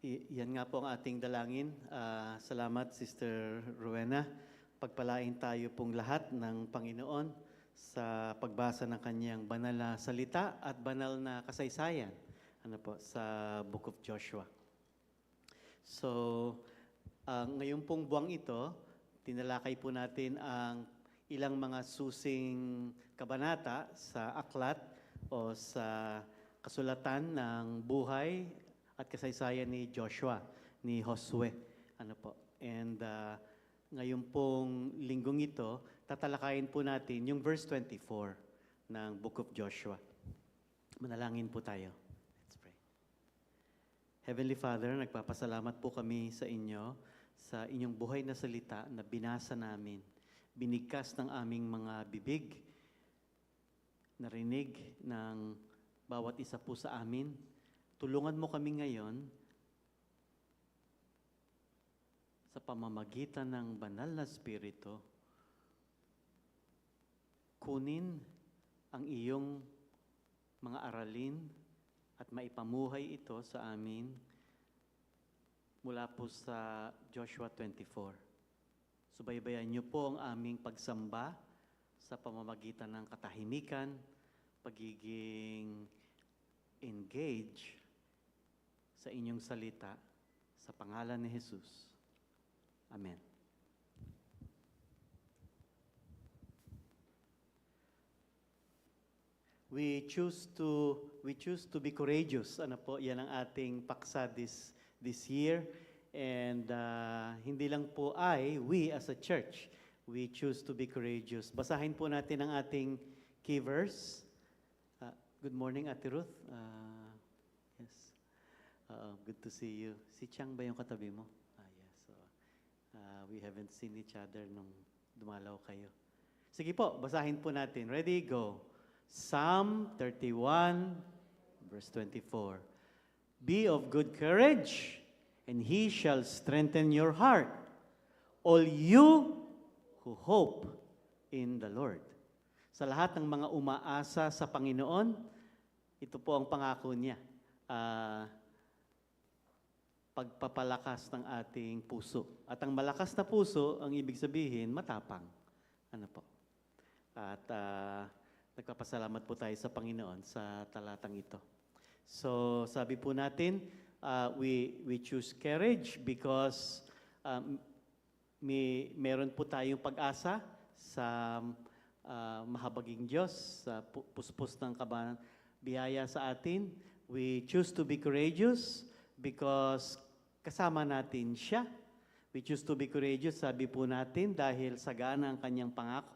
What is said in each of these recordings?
Yan nga po ang ating dalangin. Salamat, Sister Rowena. Pagpalain tayo pong lahat ng Panginoon sa pagbasa ng kanyang banal na salita at banal na kasaysayan sa Book of Joshua. So, ngayon pong buwang ito, tinalakay po natin ang ilang mga susing kabanata sa aklat o sa kasulatan ng buhay at kasaysayan ni Joshua, ni Josue. And ngayon pong linggong ito, tatalakayin po natin yung verse 24 ng Book of Joshua. Manalangin po tayo. Let's pray. Heavenly Father, nagpapasalamat po kami sa inyo, sa inyong buhay na salita na binasa namin. Binigkas ng aming mga bibig, narinig ng bawat isa po sa amin. Tulungan mo kami ngayon sa pamamagitan ng banal na Espiritu, kunin ang iyong mga aralin at maipamuhay ito sa amin mula po sa Joshua 24. Subaybayan niyo po ang aming pagsamba sa pamamagitan ng katahimikan, pagiging engage sa inyong salita, sa pangalan ni Jesus. Amen. We choose to be courageous. Yan ang ating paksa this year. And hindi lang po we as a church, we choose to be courageous. Basahin po natin ang ating key verse. Good morning, Ate Ruth. Yes. Good to see you. Si Chang ba yung katabi mo? Yes. So, we haven't seen each other nung dumalaw kayo. Sige po, basahin po natin. Ready? Go. Psalm 31, verse 24. Be of good courage, and He shall strengthen your heart, all you who hope in the Lord. Sa lahat ng mga umaasa sa Panginoon, ito po ang pangako niya. Pagpapalakas ng ating puso. At ang malakas na puso, ang ibig sabihin, matapang. At nagpapasalamat po tayo sa Panginoon sa talatang ito. So, sabi po natin, we choose courage because meron po tayong pag-asa sa mahabaging Diyos, sa puspos ng biyaya sa atin. We choose to be courageous because kasama natin siya. We choose to be courageous, sabi po natin, dahil sagana ang kanyang pangako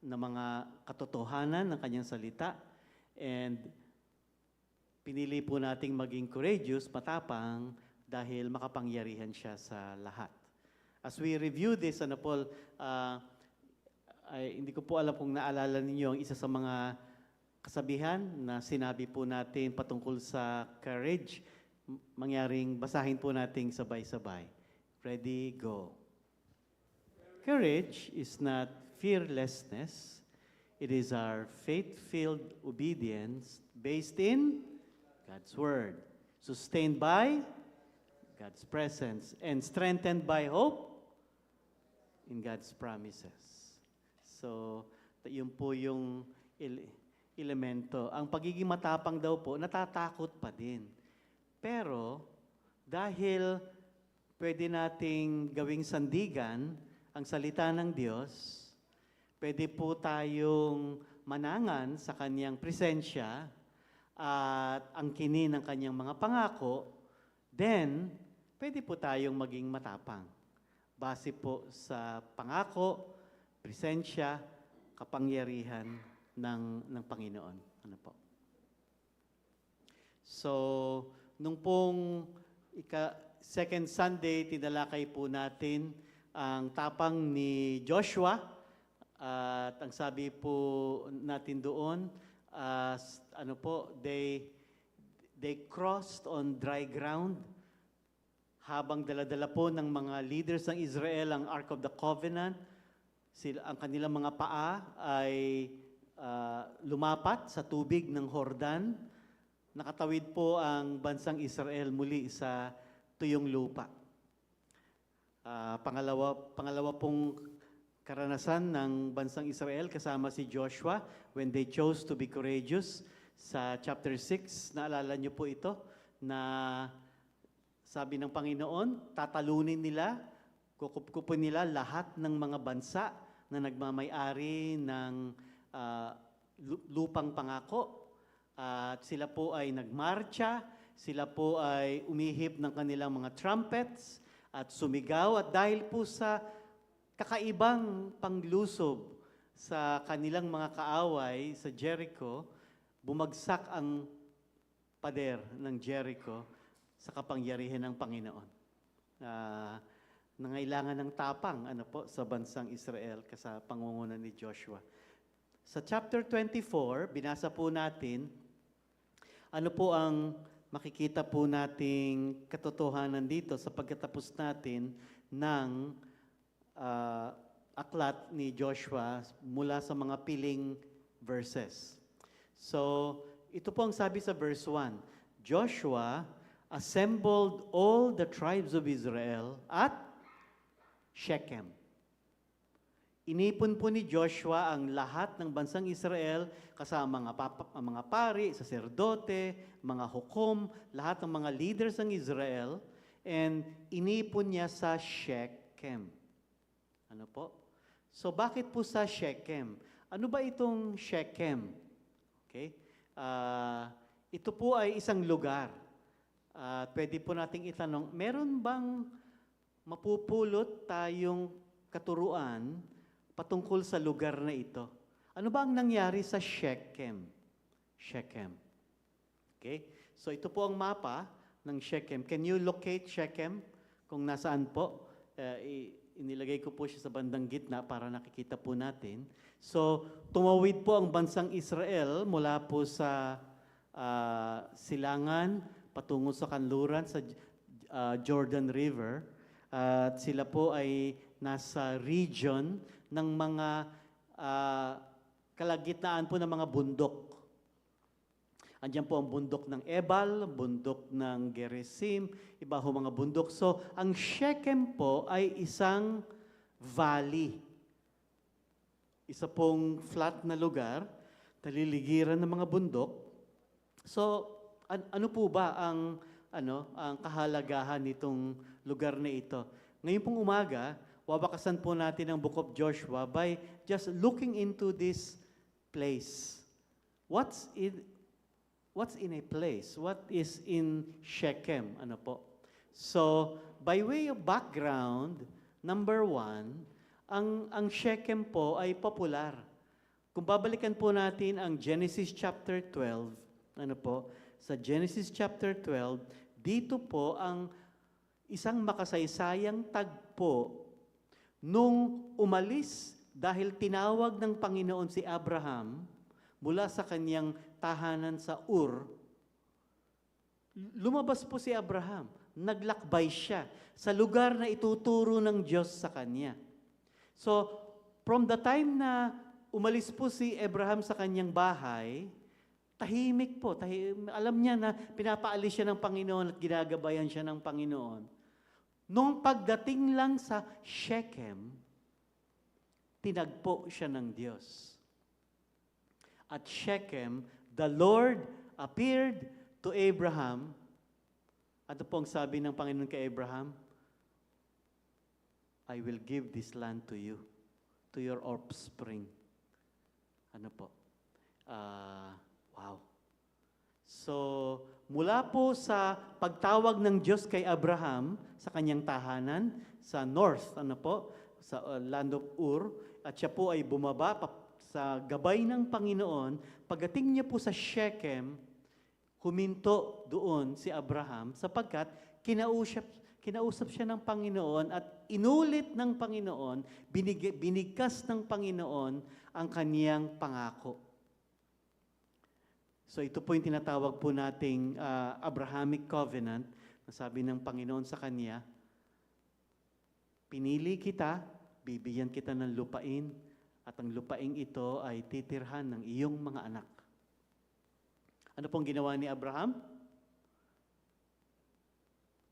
na mga katotohanan ng kanyang salita. And pinili po nating maging courageous, matapang, dahil makapangyarihan siya sa lahat. As we review this, hindi ko po alam kung naalala ninyo ang isa sa mga kasabihan na sinabi po natin patungkol sa courage. Basahin po natin sabay-sabay. Ready, go. Courage is not fearlessness. It is our faith-filled obedience based in God's Word, sustained by God's presence, and strengthened by hope in God's promises. So, yun po yung elemento. Ang pagiging matapang daw po, natatakot pa din. Pero, dahil pwede nating gawing sandigan ang salita ng Diyos, pwede po tayong manangan sa Kanyang presensya at angkinin ng Kanyang mga pangako, then, pwede po tayong maging matapang. Base po sa pangako, presensya, kapangyarihan ng Panginoon. So, nung pong second Sunday, tinalakay po natin ang tapang ni Joshua. At ang sabi po natin doon, they crossed on dry ground habang dala-dala po ng mga leaders ng Israel ang Ark of the Covenant. Ang kanilang mga paa ay lumapat sa tubig ng Jordan. Nakatawid po ang bansang Israel muli sa tuyong lupa. Pangalawa pong karanasan ng bansang Israel kasama si Joshua when they chose to be courageous sa chapter 6. Naalala niyo po ito na sabi ng Panginoon, tatalunin nila, kukupkupin nila lahat ng mga bansa na nagmamay-ari ng lupang pangako. At sila po ay nagmarcha, sila po ay umihip ng kanilang mga trumpets at sumigaw. At dahil po sa kakaibang panglusob sa kanilang mga kaaway sa Jericho, bumagsak ang pader ng Jericho sa kapangyarihan ng Panginoon. Nangailangan ng tapang sa bansang Israel sa pangunguna ni Joshua. Sa chapter 24, binasa po natin, ano po ang makikita po nating katotohanan dito sa pagkatapos natin ng aklat ni Joshua mula sa mga piling verses. So, ito po ang sabi sa verse 1. Joshua assembled all the tribes of Israel at Shechem. Inipon po ni Joshua ang lahat ng bansang Israel kasama mga pari, saserdote, mga hukom, lahat ng mga leaders ng Israel, and inipon niya sa Shechem. Ano po? So bakit po sa Shechem? Ano ba itong Shechem? Okay? Ito po ay isang lugar. Pwede po nating itanong, meron bang mapupulot tayong katuruan patungkol sa lugar na ito? Ano ba ang nangyari sa Shechem? Shechem. Okay? So ito po ang mapa ng Shechem. Can you locate Shechem? Kung nasaan po? Inilagay ko po siya sa bandang gitna para nakikita po natin. So, tumawid po ang bansang Israel mula po sa silangan patungo sa kanluran sa Jordan River. At sila po ay nasa region ng mga kalagitnaan po ng mga bundok. Andiyan po ang bundok ng Ebal, bundok ng Gerizim, iba ho mga bundok. So, ang Shechem po ay isang valley. Isa pong flat na lugar, taliligiran ng mga bundok. So, ano po ba ang kahalagahan nitong lugar na ito? Ngayon pong umaga, wabakasan po natin ang Book of Joshua by just looking into this place. What's in a place? What is in Shechem? Ano po? So, by way of background, number 1, ang Shechem po ay popular. Kung babalikan po natin ang Genesis chapter 12, ano po? Sa Genesis chapter 12, dito po ang isang makasaysayang tagpo nung umalis dahil tinawag ng Panginoon si Abraham mula sa kanyang tahanan sa Ur. Lumabas po si Abraham, naglakbay siya sa lugar na ituturo ng Diyos sa kanya. So, from the time na umalis po si Abraham sa kanyang bahay, tahimik po. Alam niya na pinapaalis siya ng Panginoon at ginagabayan siya ng Panginoon. Nung pagdating lang sa Shechem, tinagpo siya ng Diyos. At Shechem, the Lord appeared to Abraham. Ano pong sabi ng Panginoon kay Abraham? I will give this land to you, to your offspring. Ano po? Wow. So, mula po sa pagtawag ng Diyos kay Abraham sa kanyang tahanan, sa north, sa land of Ur, at siya po ay bumaba sa gabay ng Panginoon, pagdating niya po sa Shechem, huminto doon si Abraham sapagkat kinausap siya ng Panginoon at inulit ng Panginoon, binigkas ng Panginoon ang kaniyang pangako. So ito po yung tinatawag po nating Abrahamic Covenant, na sabi ng Panginoon sa kanya, pinili kita, bibigyan kita ng lupain, at ang lupaing ito ay titirhan ng iyong mga anak. Ano pong ginawa ni Abraham?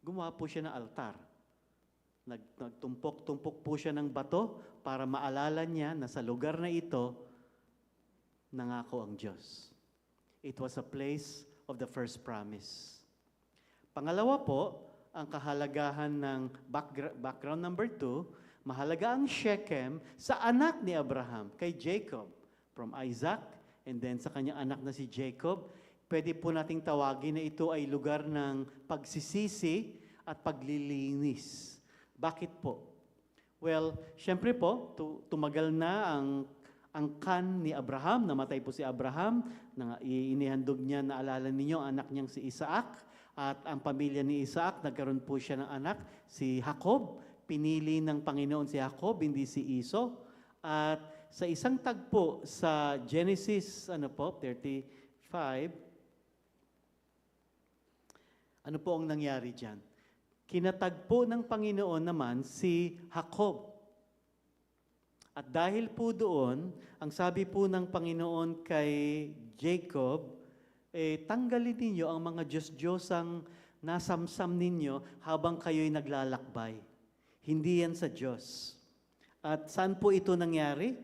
gumawa po siya ng altar. Nagtumpok-tumpok po siya ng bato para maalala niya na sa lugar na ito, nangako ang Diyos. It was a place of the first promise. Pangalawa po, ang kahalagahan ng background number 2, mahalaga ang Shechem sa anak ni Abraham, kay Jacob, from Isaac, and then sa kanyang anak na si Jacob. Pwede po nating tawagin na ito ay lugar ng pagsisisi at paglilinis. Bakit po? Well, syempre po, tumagal na ang kan ni Abraham, namatay po si Abraham, inihandog niya, naalala ninyo, anak niyang si Isaac, at ang pamilya ni Isaac, nagkaroon po siya ng anak, si Jacob. Pinili ng Panginoon si Jacob, hindi si Iso. At sa isang tagpo sa Genesis 35, ano po ang nangyari dyan? Kinatagpo ng Panginoon naman si Jacob. At dahil po doon, ang sabi po ng Panginoon kay Jacob, tanggalin ninyo ang mga Diyos-Diyosang nasamsam ninyo habang kayo'y naglalakbay. Hindi yan sa Diyos. At saan po ito nangyari?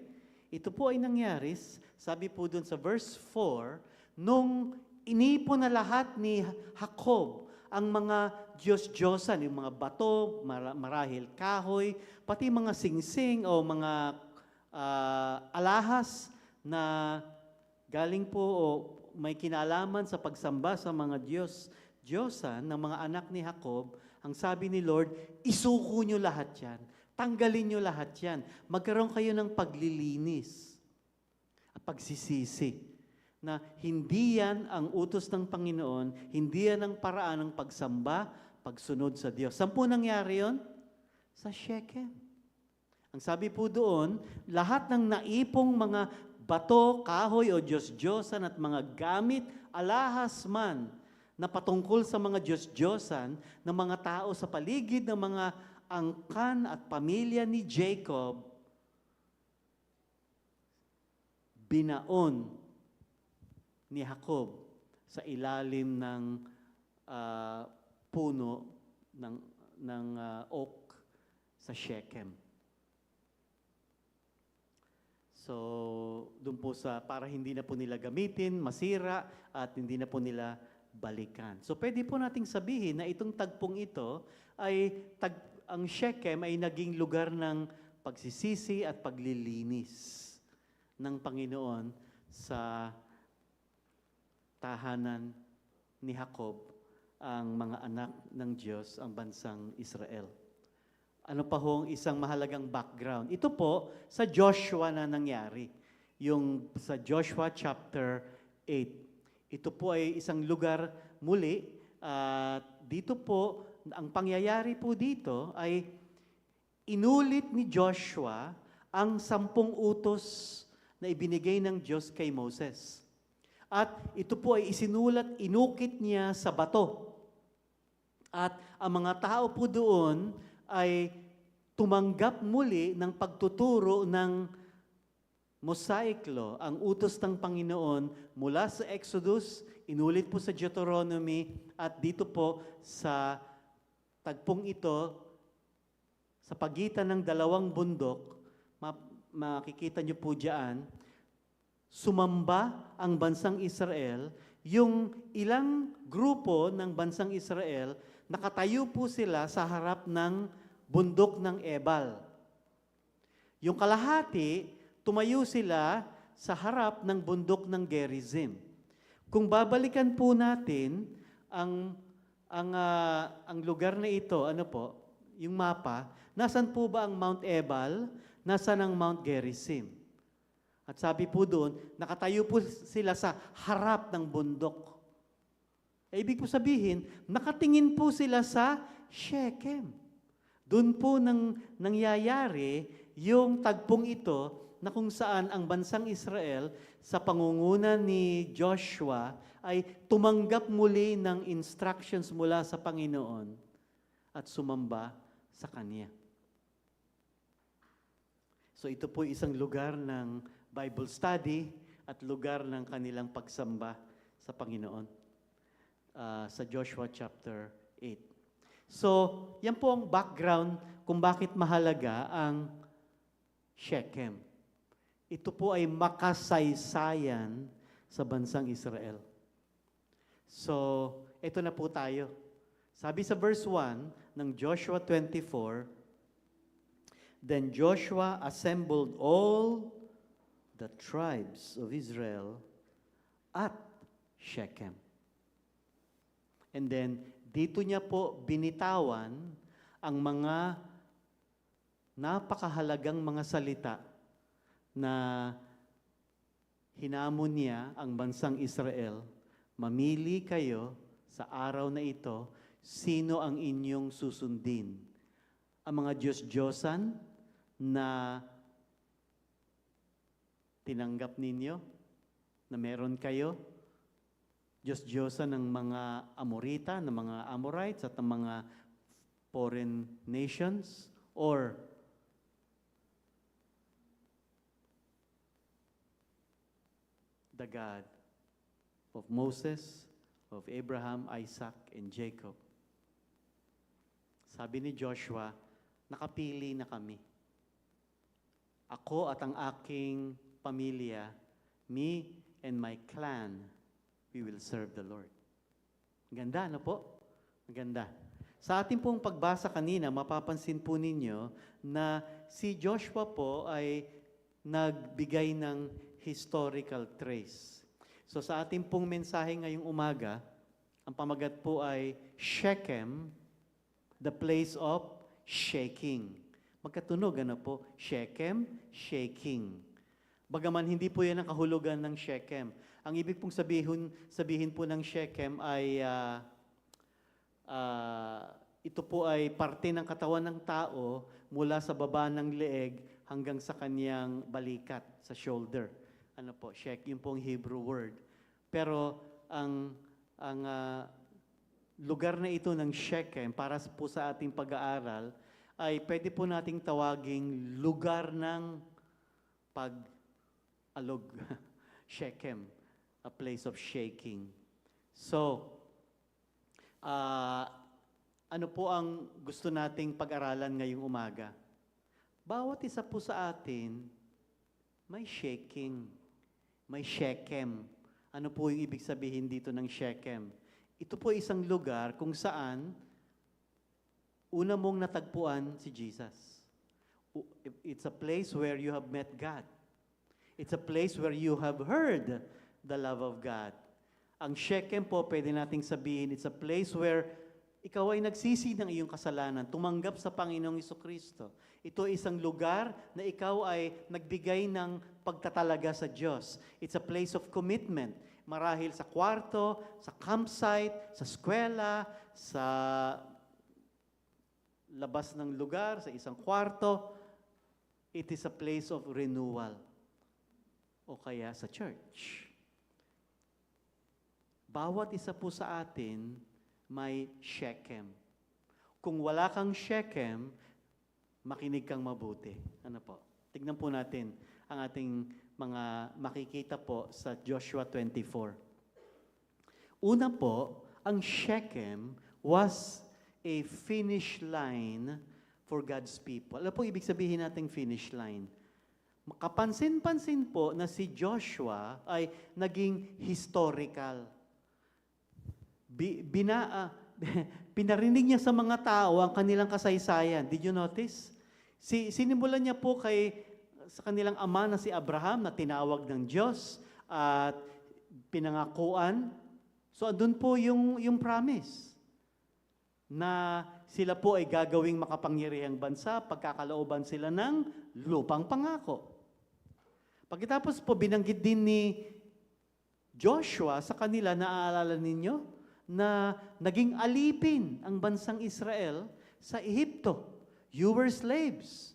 Ito po ay nangyari, sabi po doon sa verse 4, nung inipon na lahat ni Jacob ang mga Diyos-Diyosan, yung mga bato, marahil kahoy, pati mga singsing o mga alahas na galing po o may kinalaman sa pagsamba sa mga Diyos-Diyosan ng mga anak ni Jacob, ang sabi ni Lord, isuko nyo lahat yan. Tanggalin nyo lahat yan. Magkaroon kayo ng paglilinis at pagsisisi. Na hindi yan ang utos ng Panginoon, hindi yan ang paraan ng pagsamba, pagsunod sa Diyos. Saan po nangyari yun? Sa Shechem. Ang sabi po doon, lahat ng naipong mga bato, kahoy o Diyos-Diyosan at mga gamit, alahas man, na patungkol sa mga Diyos-Diyosan ng mga tao sa paligid ng mga angkan at pamilya ni Jacob, binaon ni Jacob sa ilalim ng puno ng oak sa Shechem. So, doon po para hindi na po nila gamitin, masira, at hindi na po nila balikan. So, pwede po nating sabihin na itong tagpong ito ang Shechem ay naging lugar ng pagsisisi at paglilinis ng Panginoon sa tahanan ni Jacob, ang mga anak ng Diyos, ang bansang Israel. Ano pa hong isang mahalagang background? Ito po sa Joshua na nangyari. Yung sa Joshua chapter 8. Ito po ay isang lugar muli. Dito po, ang pangyayari po dito ay inulit ni Joshua ang 10 utos na ibinigay ng Diyos kay Moses. At ito po ay inukit niya sa bato. At ang mga tao po doon ay tumanggap muli ng pagtuturo ng Mosaic Law, ang utos ng Panginoon mula sa Exodus, inulit po sa Deuteronomy, at dito po sa tagpong ito, sa pagitan ng 2 bundok, makikita niyo po diyan, sumamba ang bansang Israel, yung ilang grupo ng bansang Israel, nakatayo po sila sa harap ng bundok ng Ebal. Yung kalahati, tumayo sila sa harap ng bundok ng Gerizim. Kung babalikan po natin ang lugar na ito, yung mapa, nasan po ba ang Mount Ebal? Nasan ang Mount Gerizim? At sabi po doon, nakatayo po sila sa harap ng bundok. Ibig po sabihin, nakatingin po sila sa Shechem. Doon po nangyayari yung tagpong ito na kung saan ang bansang Israel sa pangunguna ni Joshua ay tumanggap muli ng instructions mula sa Panginoon at sumamba sa Kanya. So ito po isang lugar ng Bible study at lugar ng kanilang pagsamba sa Panginoon sa Joshua chapter 8. So, yan po ang background kung bakit mahalaga ang Shechem. Ito po ay makasaysayan sa bansang Israel. So, ito na po tayo. Sabi sa verse 1 ng Joshua 24, Then Joshua assembled all the tribes of Israel at Shechem. And then, dito niya po binitawan ang mga napakahalagang mga salita na hinamon niya ang bansang Israel, mamili kayo sa araw na ito, sino ang inyong susundin. Ang mga Diyos-Diyosan na tinanggap ninyo, na meron kayo, Diyos-Diyosan ng mga Amorita, ng mga Amorites at ng mga foreign nations, or the God of Moses, of Abraham, Isaac, and Jacob. Sabi ni Joshua, nakapili na kami. Ako at ang aking pamilya, me and my clan, we will serve the Lord. Ganda, ano po? Maganda. Sa ating pong pagbasa kanina, mapapansin po ninyo na si Joshua po ay nagbigay ng historical trace. So sa ating pong mensahe ngayong umaga, ang pamagat po ay Shechem, the place of shaking. Magkatunog, ano po? Shechem, shaking. Bagaman hindi po yan ang kahulugan ng Shechem. Ang ibig pong sabihin po ng Shechem ay ito po ay parte ng katawan ng tao mula sa baba ng leeg hanggang sa kanyang balikat, sa shoulder. Ano po, yun po ang Hebrew word. Pero ang lugar na ito ng Shechem, para po sa ating pag-aaral, ay pwede po nating tawaging lugar ng pag-alog. Shechem, a place of shaking. So, ano po ang gusto nating pag-aralan ngayong umaga? Bawat isa po sa atin, may shaking, may Shechem. Ano po yung ibig sabihin dito ng Shechem? Ito po isang lugar kung saan una mong natagpuan si Jesus. It's a place where you have met God. It's a place where you have heard the love of God. Ang Shechem po, pwede nating sabihin, it's a place where ikaw ay nagsisi ng iyong kasalanan, tumanggap sa Panginoong Jesucristo. Ito ay isang lugar na ikaw ay nagbigay ng pagtatalaga sa Diyos. It's a place of commitment. Marahil sa kwarto, sa campsite, sa eskwela, sa labas ng lugar, sa isang kwarto, it is a place of renewal. O kaya sa church. Bawat isa po sa atin may Shechem. Kung wala kang Shechem, makinig kang mabuti. Ano po? Tignan po natin ang ating mga makikita po sa Joshua 24. Una po, ang Shechem was a finish line for God's people. Ano po ibig sabihin nating finish line? Kapansin-pansin po na si Joshua ay naging historical. Pinarinig niya sa mga tao ang kanilang kasaysayan. Did you notice? Sinimulan niya po sa kanilang ama na si Abraham na tinawag ng Diyos at pinangakuan. So andun po yung promise na sila po ay gagawing makapangyarihang bansa, pagkakalooban sila ng lupang pangako. Pagkatapos po binanggit din ni Joshua sa kanila, naaalala ninyo, na naging alipin ang bansang Israel sa Ehipto. You were slaves.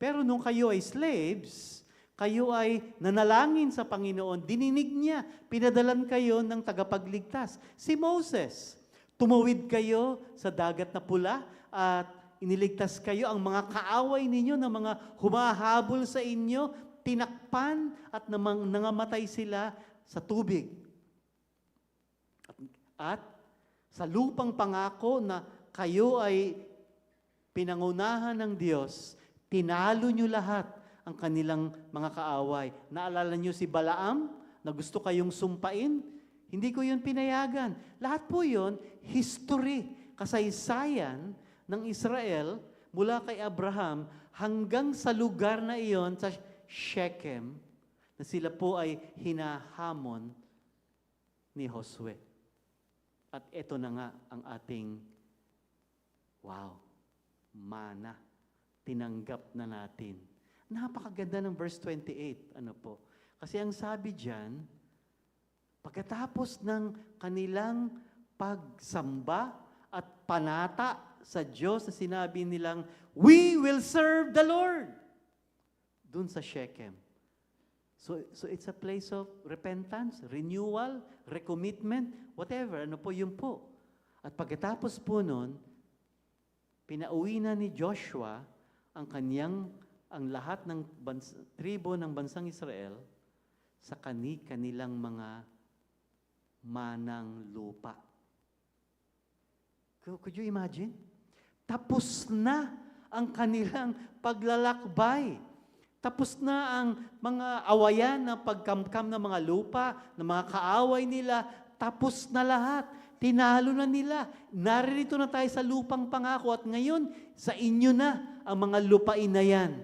Pero nung kayo ay slaves, kayo ay nanalangin sa Panginoon, dininig niya, pinadalan kayo ng tagapagligtas. Si Moses, tumawid kayo sa dagat na pula at iniligtas kayo ang mga kaaway ninyo na mga humahabol sa inyo, tinakpan at nangamatay sila sa tubig. At sa lupang pangako na kayo ay pinangunahan ng Diyos, tinalo nyo lahat ang kanilang mga kaaway. Naalala nyo si Balaam na gusto kayong sumpain? Hindi ko yun pinayagan. Lahat po yun, history, kasaysayan ng Israel mula kay Abraham hanggang sa lugar na iyon, sa Shechem, na sila po ay hinahamon ni Josue. At ito na nga ang ating, mana. Tinanggap na natin. Napakaganda ng verse 28. Ano po? Kasi ang sabi diyan, pagkatapos ng kanilang pagsamba at panata sa Diyos na sinabi nilang, we will serve the Lord. Dun sa Shechem. So it's a place of repentance, renewal, recommitment, whatever. Ano po, yun po. At pagkatapos po nun, pinauwi na ni Joshua ang lahat ng tribo ng bansang Israel sa kanilang mga manang lupa. Could you imagine? Tapos na ang kanilang paglalakbay. Tapos na ang mga awayan ng pagkamkam ng mga lupa, ng mga kaaway nila. Tapos na lahat. Tinalo na nila. Naririto na tayo sa lupang pangako at ngayon, sa inyo na ang mga lupain na yan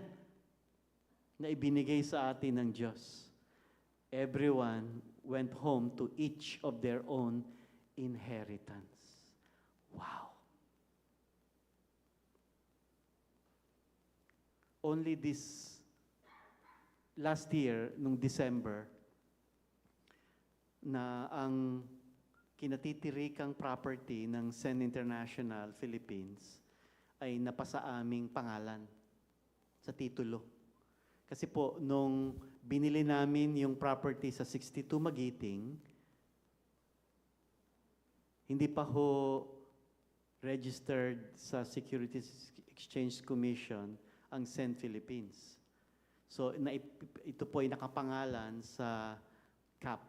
na ibinigay sa atin ng Diyos. Everyone went home to each of their own inheritance. Wow! Only this last year, nung December, na ang kinatitirikang property ng Sen International Philippines ay napasa aming pangalan sa titulo. Kasi po, nung binili namin yung property sa 62 Magiting, hindi pa ho registered sa Securities Exchange Commission ang Sen Philippines. So, ito po ay nakapangalan sa CAP.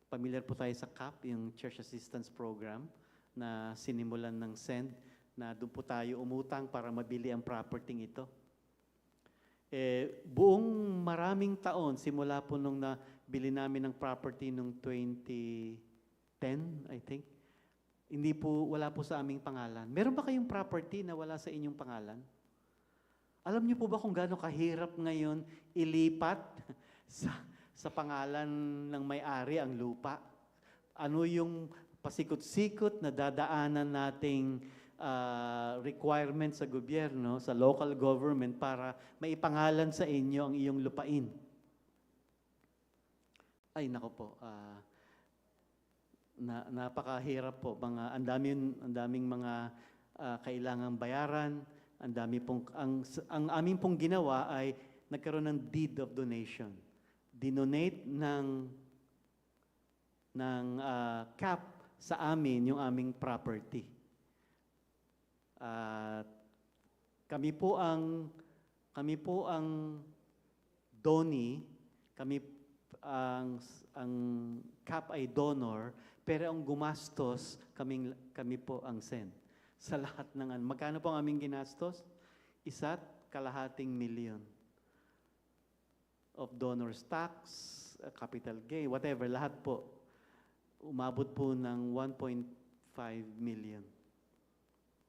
Familiar po tayo sa CAP, yung Church Assistance Program na sinimulan ng SEND, na doon po tayo umutang para mabili ang property ito. Buong maraming taon, simula po nung nabili namin ng property nung 2010, I think, wala po sa aming pangalan. Meron ba kayong property na wala sa inyong pangalan? Alam niyo po ba kung gaano kahirap ngayon ilipat sa pangalan ng may-ari ang lupa? Ano yung pasikot-sikot na dadaanan nating requirement sa gobyerno, sa local government para maipangalan sa inyo ang iyong lupain? Ay, nako po. Napakahirap po. Ang daming mga kailangang bayaran. Ang aming pong ginawa ay nagkaroon ng deed of donation. Dinonate ng CAP sa amin yung aming property. Kami po ang donee, ang CAP ay donor, pero ang gumastos kami po ang SEN. Sa lahat ng magkano po ang aming ginastos? 1.2 milyon of donors tax, capital gain, whatever, lahat po. Umabot po ng 1.5 million.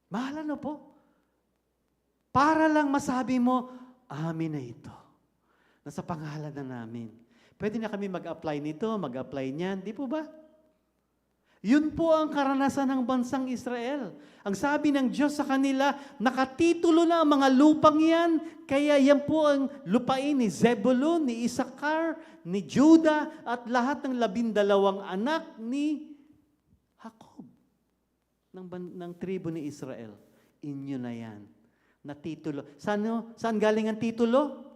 Mahal na po. Para lang masabi mo, amin na ito. Nasa pangalan na namin. Pwede na kami mag-apply nito, mag-apply niyan. Di po ba? Yun po ang karanasan ng bansang Israel. Ang sabi ng Diyos sa kanila, nakatitulo na ang mga lupang yan, kaya yan po ang lupain ni Zebulun, ni Isakar, ni Judah, at lahat ng 12 anak ni Jacob, ng tribo ni Israel. Inyo na yan. Natitulo. Saan galing ang titulo?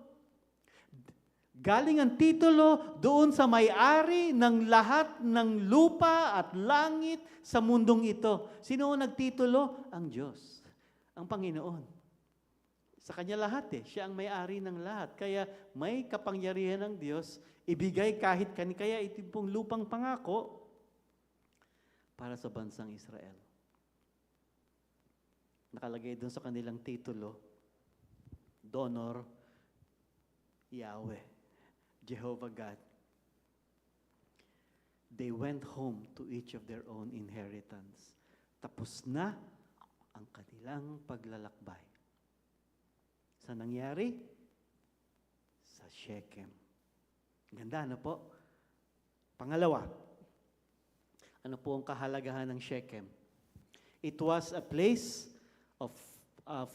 Galing ang titulo doon sa may-ari ng lahat ng lupa at langit sa mundong ito. Sino ang nagtitulo? Ang Diyos, ang Panginoon. Sa Kanya lahat Siya ang may-ari ng lahat. Kaya may kapangyarihan ng Diyos, ibigay kahit kaya ito pong lupang pangako para sa bansang Israel. nakalagay doon sa kanilang titulo, Donor Yahweh, Jehovah God. They went home to each of their own inheritance. Tapos na ang kanilang paglalakbay. Sa nangyari? Sa Shechem. Ganda, ano po? Pangalawa, ano po ang kahalagahan ng Shechem? It was a place of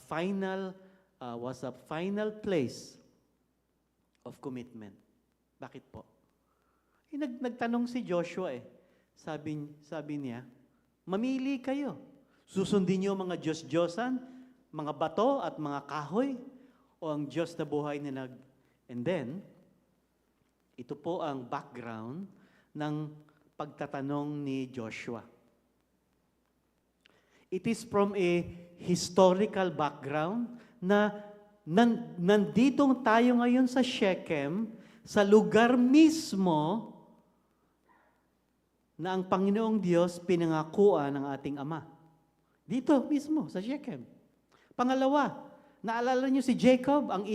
final place of commitment. Bakit po? Nagtanong si Joshua Sabi niya, mamili kayo. Susundin niyo mga Diyos-Diyosan, mga bato at mga kahoy, o ang Diyos na buhay na And then, ito po ang background ng pagtatanong ni Joshua. It is from a historical background na nandito tayo ngayon sa Shechem, sa lugar mismo na ang Panginoong Diyos pinangakuan ng ating Ama. Dito mismo, sa Shechem. Pangalawa, naalala niyo si Jacob, ang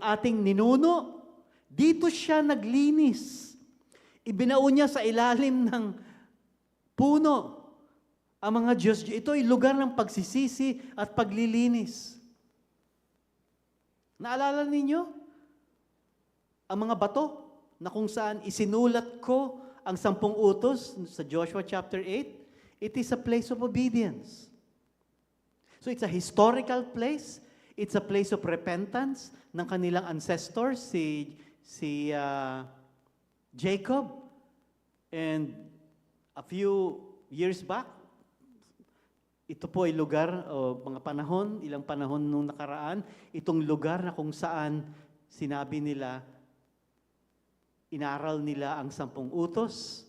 ating ninuno? Dito siya naglinis. Ibinao niya sa ilalim ng puno ang mga Diyos. Ito ay lugar ng pagsisisi at paglilinis. Naalala ninyo? Ang mga bato na kung saan isinulat ko ang 10 utos sa Joshua chapter 8, it is a place of obedience. So it's a historical place. It's a place of repentance ng kanilang ancestors, si Jacob. And a few years back, ito po ay lugar, mga panahon, ilang panahon nung nakaraan, itong lugar na kung saan sinabi nila, inaral nila ang 10 utos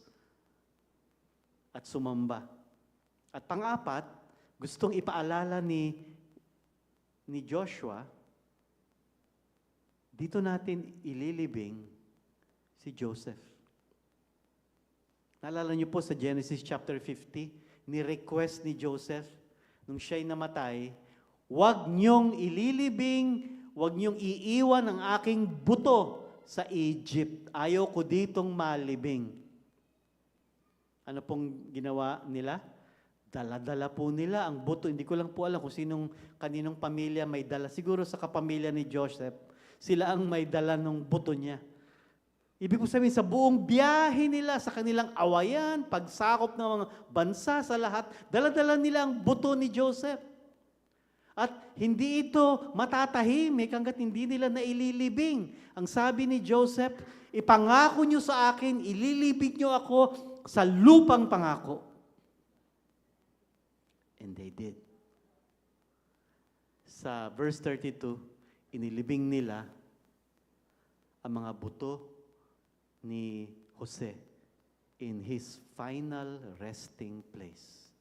at sumamba. At pang-apat, gustong ipaalala ni Joshua, dito natin ililibing si Joseph. Naalala niyo po sa Genesis chapter 50, ni-request ni Joseph, nung siya'y namatay, huwag niyong ililibing, huwag niyong iiwan ang aking buto sa Egypt. Ayaw ko ditong malibing. Ano pong ginawa nila? Dala-dala po nila ang buto. Hindi ko lang po alam kung kaninong pamilya may dala. Siguro sa kapamilya ni Joseph, sila ang may dala ng buto niya. Ibig ko sabihin, sa buong biyahe nila, sa kanilang awayan, pagsakop ng mga bansa sa lahat, dala-dala nila ang buto ni Joseph. At hindi ito matatahimik hanggat hindi nila naililibing. Ang sabi ni Joseph, ipangako niyo sa akin, ililibing niyo ako sa lupang pangako. And they did. Sa verse 32, inilibing nila ang mga buto ni Jose in his final resting place.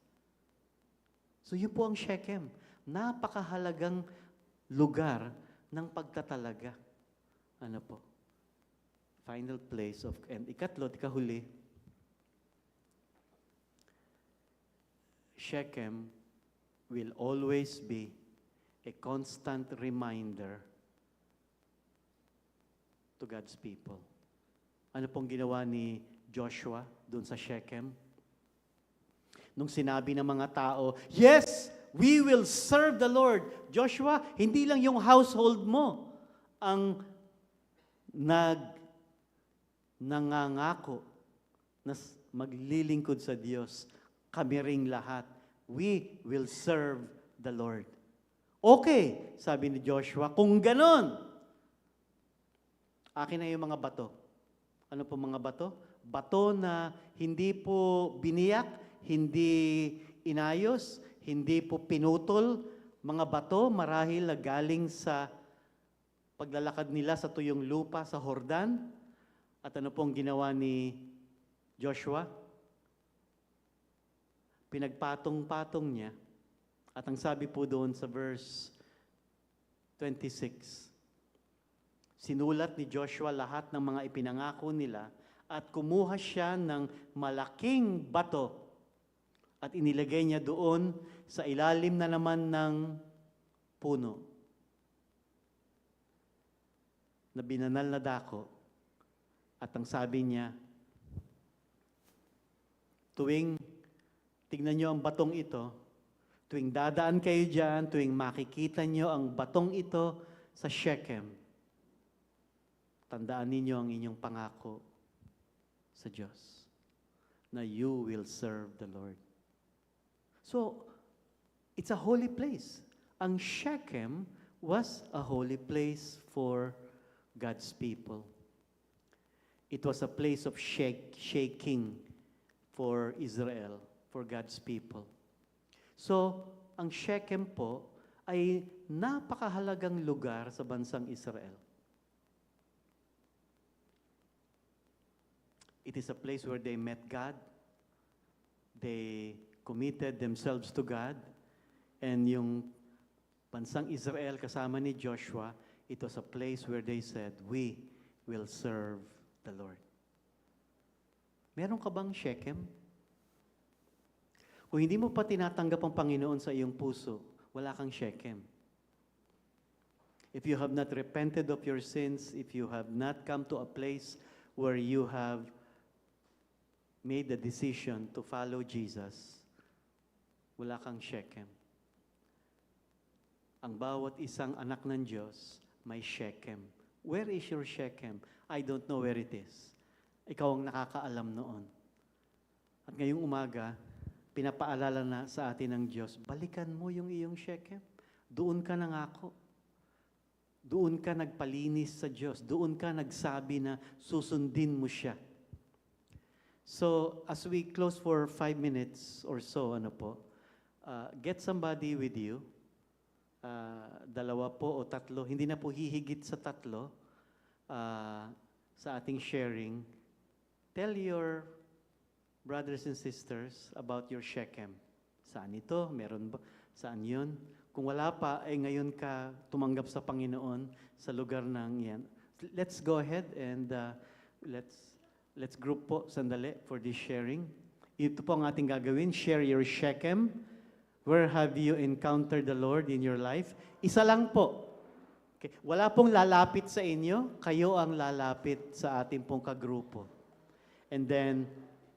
So yun po ang Shechem. Napakahalagang lugar ng pagtatalaga. Ano po? Final place of, and ikatlo, ikahuli, Shechem will always be a constant reminder to God's people. Ano pong ginawa ni Joshua doon sa Shechem? Nung sinabi ng mga tao, yes, we will serve the Lord. Joshua, hindi lang yung household mo ang nangangako na maglilingkod sa Diyos. Kami ring lahat. We will serve the Lord. Okay, sabi ni Joshua, kung ganon, akin na yung mga bato. Ano po mga bato? Bato na hindi po biniyak, hindi inayos, hindi po pinutol. Mga bato marahil na galing sa paglalakad nila sa tuyong lupa sa Jordan. At ano pong ginawa ni Joshua? Pinagpatong-patong niya. At ang sabi po doon sa verse 26, sinulat ni Joshua lahat ng mga ipinangako nila at kumuha siya ng malaking bato at inilagay niya doon sa ilalim na naman ng puno na binanal na dako. At ang sabi niya, tuwing tignan niyo ang batong ito, tuwing dadaan kayo dyan, tuwing makikita niyo ang batong ito sa Shechem, tandaan ninyo ang inyong pangako sa Diyos na you will serve the Lord. So, it's a holy place. Ang Shechem was a holy place for God's people. It was a place of shaking for Israel, for God's people. So, ang Shechem po ay napakahalagang lugar sa bansang Israel. It is a place where they met God. They committed themselves to God. And yung bansang Israel kasama ni Joshua, it was a place where they said, we will serve the Lord. Meron ka bang Shechem? Kung hindi mo pa tinatanggap ang Panginoon sa iyong puso, wala kang Shechem. If you have not repented of your sins, if you have not come to a place where you have made the decision to follow Jesus, wala kang Shechem. Ang bawat isang anak ng Diyos may Shechem. Where is your Shechem? I don't know where it is. Ikaw ang nakakaalam noon. At ngayong umaga, pinapaalala na sa atin ng Diyos, balikan mo yung iyong Shechem. Doon ka nangako. Doon ka nagpalinis sa Diyos. Doon ka nagsabi na susundin mo siya. So, as we close for 5 minutes or so, get somebody with you. Dalawa po o tatlo. Hindi na po hihigit sa tatlo sa ating sharing. Tell your brothers and sisters about your Shechem. Saan ito? Meron ba? Saan yun? Kung wala pa, ay ngayon ka tumanggap sa Panginoon sa lugar ng yan. Let's go ahead and let's group po sandali for this sharing. Ito po ang ating gagawin. Share your Shechem. Where have you encountered the Lord in your life? Isa lang po. Okay. Wala pong lalapit sa inyo. Kayo ang lalapit sa ating pong kagrupo. And then,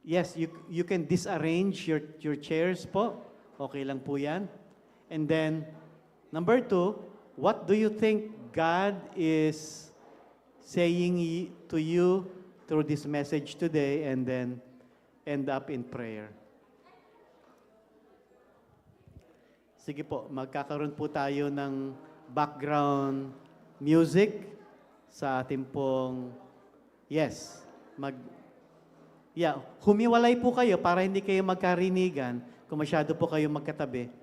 yes, you can disarrange your chairs po. Okay lang po yan. And then, number 2, what do you think God is saying to you through this message today, and then end up in prayer? Sige po, magkakaroon po tayo ng background music sa ating pong, humiwalay po kayo para hindi kayo magkarinigan kung masyado po kayo magkatabi.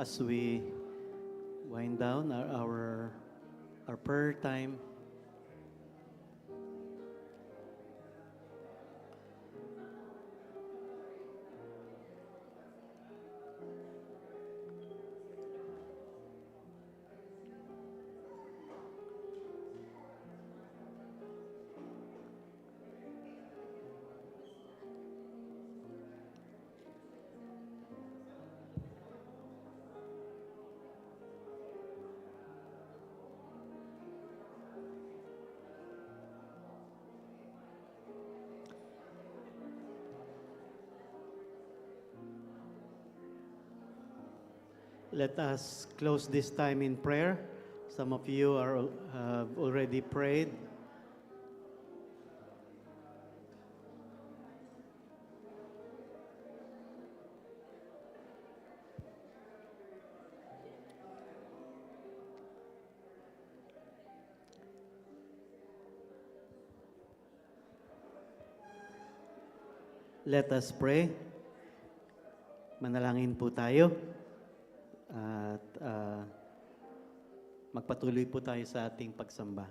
as we wind down our prayer time. Let us close this time in prayer. Some of you have already prayed. Let us pray. Manalangin po tayo. At magpatuloy po tayo sa ating pagsamba.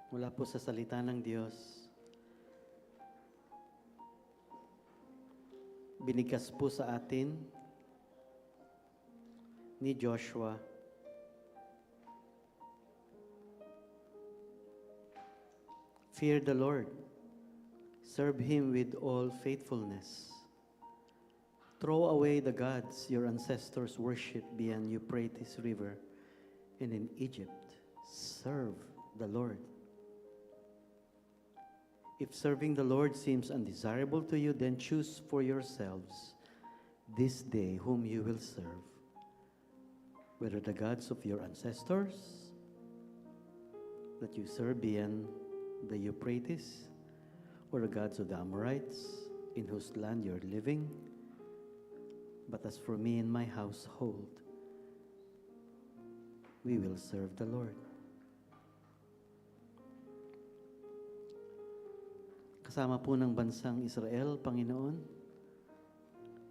Mula po sa salita ng Diyos, binigkas po sa atin ni Joshua fear the Lord, serve Him with all faithfulness, throw away the gods your ancestors worshipped beyond Euphrates River and in Egypt, serve the Lord. If serving the Lord seems undesirable to you, then choose for yourselves this day whom you will serve, whether the gods of your ancestors that you serve beyond the Euphrates, or the gods of the Amorites in whose land you are living. But as for me and my household, we will serve the Lord. Kasama po ng bansang Israel, Panginoon,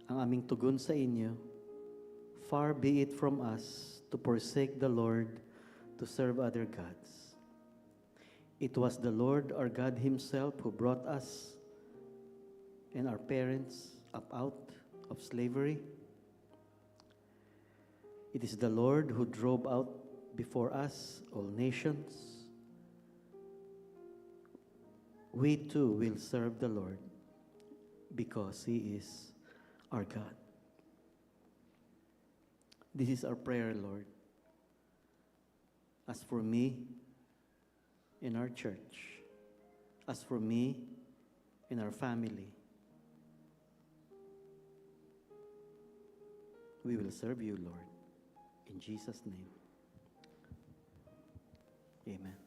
ang aming tugon sa inyo, far be it from us to forsake the Lord to serve other gods. It was the Lord our God Himself who brought us and our parents up out of slavery. It is the Lord who drove out before us all nations. We too will serve the Lord because He is our God. This is our prayer, Lord. As for me in our church, as for me in our family, we will serve you, Lord. In Jesus' name, amen.